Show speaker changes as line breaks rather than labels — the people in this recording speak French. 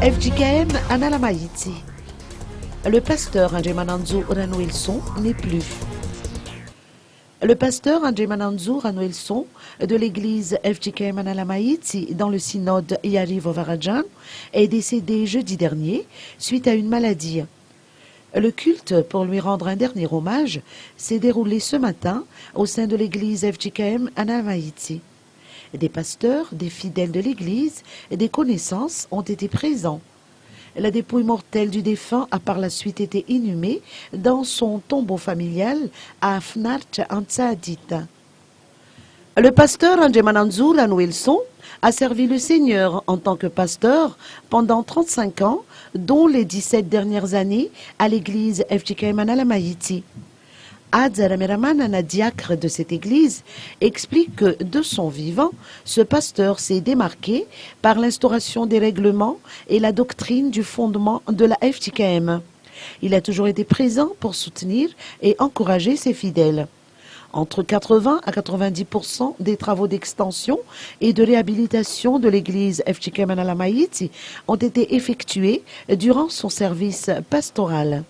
FJKM Analamaïti. Le pasteur André Mananzou Ranouilson n'est plus. Le pasteur André Mananzou Ranouilson de l'église FJKM Analamaïti dans le synode Yariv Ovarajan est décédé jeudi dernier suite à une maladie. Le culte pour lui rendre un dernier hommage s'est déroulé ce matin au sein de l'église FJKM Analamaïti. Des pasteurs, des fidèles de l'église et des connaissances ont été présents. La dépouille mortelle du défunt a par la suite été inhumée dans son tombeau familial à Fnart Antsaadita. Le pasteur André Mananzou Ranouilson a servi le Seigneur en tant que pasteur pendant 35 ans, dont les 17 dernières années à l'église FJKM Analamaïti. Adzaraméraman, un diacre de cette église, explique que de son vivant, ce pasteur s'est démarqué par l'instauration des règlements et la doctrine du fondement de la FJKM. Il a toujours été présent pour soutenir et encourager ses fidèles. Entre 80 à 90% des travaux d'extension et de réhabilitation de l'église FJKM Analamaïti ont été effectués durant son service pastoral.